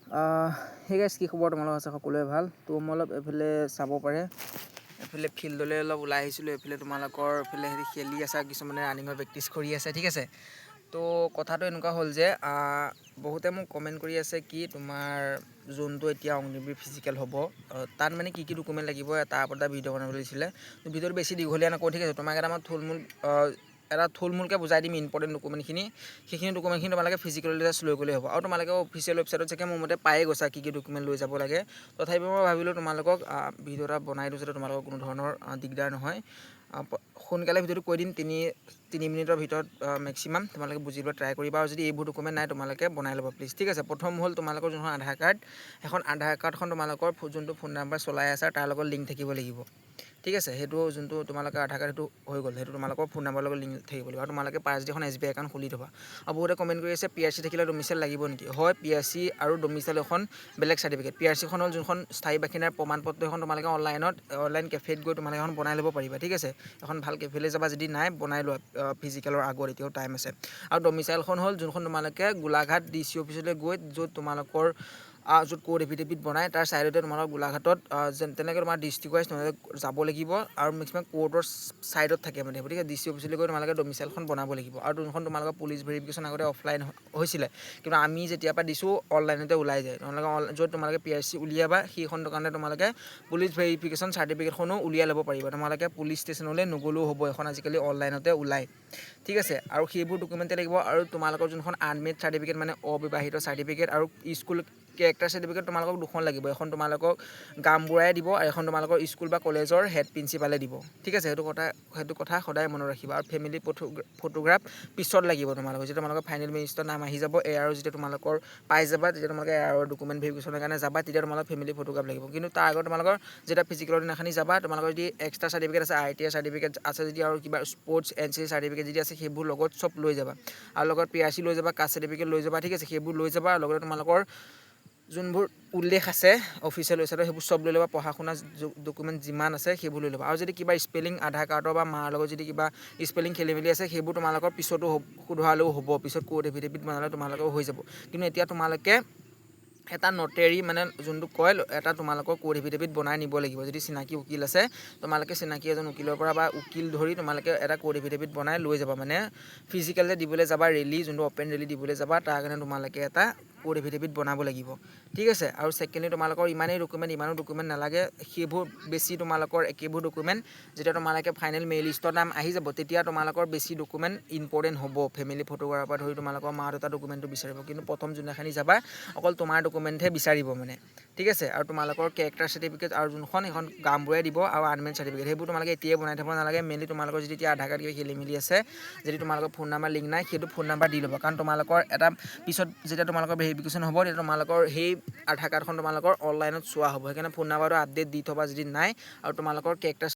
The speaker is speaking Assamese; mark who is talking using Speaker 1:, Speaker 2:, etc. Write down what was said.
Speaker 1: সেই গাইছ কি খবৰ তোমালোকৰ আছে সকলোৱে ভাল তো মই অলপ এইফালে চাব পাৰে এইফালে ফিল্ডলৈ অলপ ওলাই আহিছিলোঁ এইফালে তোমালোকৰ এইফালে হেৰি খেলি আছে কিছুমানে ৰানিঙৰ প্ৰেক্টিছ কৰি আছে ঠিক আছে তো কথাটো এনেকুৱা হ'ল যে বহুতে মোক কমেণ্ট কৰি আছে কি তোমাৰ যোনটো এতিয়া অগ্নিবীৰ ফিজিকেল হ'ব তাত মানে কি ডকুমেণ্ট লাগিব তাৰ ওপৰত এটা ভিডিঅ' বনাবলৈ দিছিলে তো ভিডিঅ'টো বেছি দীঘলীয়া নকওঁ ঠিক আছে তোমাক এটা মই থুলমূলকৈ বুজাই দিম ইম্পৰ্টেণ্ট ডকুমেণ্টখিনি সেইখিনি ডকুমেণ্টখিনি তোমালোকে ফিজিকেলি জাষ্ট লৈ গ'লেই হ'ব আৰু তোমালোকে অফিচিয়েল ৱেবছাইটত চাগে মোৰ মতে পায়ে গৈছা কি ডকুমেণ্ট লৈ যাব লাগে তথাপিও মই ভাবিলোঁ তোমালোকক ভিডিঅ' এটা বনাই দিওঁ যাতে তোমালোকৰ কোনো ধৰণৰ দিগদাৰ নহয় সোনকালে ভিডিঅ'টো কৈ দিম 3 মিনিটৰ ভিতৰত মেক্সিমাম তোমালোকে বুজিবলৈ ট্ৰাই কৰিবা আৰু যদি এইবোৰ ডকুমেণ্ট নাই তোমালোকে বনাই ল'ব প্লিজ ঠিক আছে প্ৰথম হ'ল তোমালোকৰ যোনখন আধাৰ কাৰ্ড এখন আধাৰ কাৰ্ডখন তোমালোকৰ যোনটো ফোন নাম্বাৰ চলাই আছে তাৰ লগত লিংক থাকিব লাগিব ঠিক আছে সেইটো যোনটো তোমালোকৰ আধাৰ কাৰ্ড সেইটো হৈ গ'ল সেইটো তোমালোকৰ ফোন নাম্বাৰৰ লগত লিংক থাকিব লাগিব আৰু তোমালোকে পাঁচ এখন SBI একাউণ্ট খুলি থ'বা আৰু বহুতে কমেণ্ট কৰি আছে PRC থাকিলে ডমিচাইল লাগিব নেকি হয় PRC আৰু ডমিচাইল এখন বেলেগ চাৰ্টিফিকেট PRCখন হ'ল যোনখন স্থায়ী বাসিন্দাৰ প্ৰমাণপত্ৰ এখন তোমালোকে অনলাইন কেফেত গৈ তোমালোকে এখন বনাই ল'ব পাৰিবা ঠিক আছে এখন ভাল কেফেলৈ যাবা যদি নাই বনাই লোৱা ফিজিকেলৰ আগত এতিয়াও টাইম আছে আৰু ডমিচাইলখন হ'ল যোনখন তোমালোকে গোলাঘাট DC অফিচলৈ গৈ য'ত তোমালোকৰ য'ত কোড এফিডেভিট বনায় তাৰ ছাইডতে তোমালোকৰ গোলাঘাটত তেনেকৈ তোমাৰ ডিষ্ট্ৰিক্ট ৱাইজ তোমালোকে যাব লাগিব আৰু মেক্সিমাম কোৰ্টৰ ছাইডত থাকে মানে গতিকে DC অফিচলৈ গৈ তোমালোকে ডমিচাইলখন বনাব লাগিব আৰু যোনখন তোমালোকৰ পুলিচ ভেৰিফিকেশ্যন আগতে অফলাইন হৈছিলে কিন্তু আমি যেতিয়াৰ পৰা দিছোঁ অনলাইনতে ওলাই যায় তোমালোকে য'ত তোমালোকে PRC উলিয়াবা সেইখন দোকানতে তোমালোকে পুলিচ ভেৰিফিকেশ্যন চাৰ্টিফিকেটখনো উলিয়াই ল'ব পাৰিবা তোমালোকে পুলিচ ষ্টেচনলৈ নগ'লেও হ'ব এখন আজিকালি অনলাইনতে ওলায় ঠিক আছে আৰু সেইবোৰ ডকুমেণ্টে লাগিব আৰু তোমালোকৰ যোনখন আনমেড চাৰ্টিফিকেট মানে অবিবাহিত চাৰ্টিফিকেট আৰু স্কুল কেৰেক্টাৰ চাৰ্টিফিকেট তোমালোকক দুখন লাগিব এখন তোমালোকক গাঁওবুঢ়াই দিব আৰু এখন তোমালোকৰ স্কুল বা কলেজৰ হেড প্ৰিন্সিপালে দিব ঠিক আছে সেইটো কথা সদায় মনত ৰাখিবা আৰু ফেমিলি ফটোগ্ৰাফ পিছত লাগিব তোমালোকৰ যেতিয়া তোমালোকৰ ফাইনেল মিনিষ্টৰ নাম আহি যাব এয়াৰ যেতিয়া তোমালোকৰ পাই যাবা তেতিয়া তোমালোকে এয়াৰৰ ডকুমেণ্ট ভেৰিফিকেশ্যনৰ কাৰণে যাবা তেতিয়া তোমালোকৰ ফেমিলি ফটোগ্ৰাফ লাগিব কিন্তু তাৰ আগত তোমালোকৰ যেতিয়া ফিজিকেলৰ দিনাখনি যাবা তোমালোকৰ যদি এক্সট্ৰা চাৰ্টিফিকেট আছে ITI চাৰ্টিফিকেট আছে যদি আৰু কিবা স্পৰ্টছ NCC চাৰ্টিফিকেট যদি আছে সেইবোৰ লগত চব লৈ যাবা আৰু লগত PRC লৈ যাবা কাষ্ট চাৰ্টিফিকেট লৈ যাবা ঠিক আছে সেইবোৰ লৈ যাবা আৰু লগতে তোমালোকৰ যোনবোৰ উল্লেখ আছে অফিচিয়েল ৱেবছাইটত সেইবোৰ চব লৈ ল'বা পঢ়া শুনা ডকুমেণ্ট যিমান আছে সেইবোৰ লৈ ল'বা আৰু যদি কিবা স্পেলিং আধাৰ কাৰ্ডৰ বা মাৰ লগত যদি কিবা স্পেলিং খেলি মেলি আছে সেইবোৰ তোমালোকৰ পিছতো শুধৰালেও হ'ব পিছত কোড এফিডেভিট বনালে তোমালোকেও হৈ যাব কিন্তু এতিয়া তোমালোকে এটা নটেৰী মানে যোনটো কয় এটা তোমালোকৰ কোড এফিডেভিট বনাই নিব লাগিব যদি চিনাকি উকিল আছে তোমালোকে চিনাকি এজন উকিলৰ পৰা বা উকিল ধৰি তোমালোকে এটা কোড এফিডেভিট বনাই লৈ যাবা মানে ফিজিকেল যে দিবলৈ যাবা ৰেলী যোনটো অপেন ৰেলী দিবলৈ যাবা তাৰ কাৰণে তোমালোকে এটা কোড এফিডেভিট বনাব লাগিব ঠিক আছে আৰু ছেকেণ্ডলি তোমালোকৰ ইমানো ডকুমেণ্ট নালাগে সেইবোৰ বেছি তোমালোকৰ একেবোৰ ডকুমেণ্ট যেতিয়া তোমালোকে ফাইনেল মেইল লিষ্টৰ নাম আহি যাব তেতিয়া তোমালোকৰ বেছি ডকুমেণ্ট ইম্পৰ্টেণ্ট হ'ব ফেমিলি ফটোগ্ৰাফাৰৰ পৰা ধৰি তোমালোকৰ মা দেউতা ডকুমেণ্টটো বিচাৰিব কিন্তু প্ৰথম যোনদিনাখনি যাবা অকল তোমাৰ ডকুমেণ্টহে বিচাৰিব মানে ঠিক আছে আৰু তোমালোকৰ কেৰেক্টাৰ চাৰ্টিফিকেট আৰু যোনখন এখন গাঁওবুঢ়াই দিব আৰু আনমেড চাৰ্টিফিকেট সেইবোৰ তোমালোকে এতিয়াই বনাই থ'ব নালাগে মেইনলি তোমালোকৰ যদি এতিয়া আধাৰ কাৰ্ড কিবা খেলি মেলি আছে যদি তোমালোকৰ ফোন নাম্বাৰ লিংক নাই সেইটো ফোন নাম্বাৰ দি ল'ব কাৰণ তোমালোকৰ এটা পিছত যেতিয়া তোমালোকৰ ভেৰিফিকেশ্যন হ'ব তেতিয়া তোমালোকৰ সেই আধাৰ কাৰ্ডখন তোমালোকৰ অনলাইনত চোৱা হ'ব সেইকাৰণে ফোন নাম্বাৰটো আপডেট দি থ'বা যদি নাই আৰু তোমালোকৰ কেৰেক্টাৰ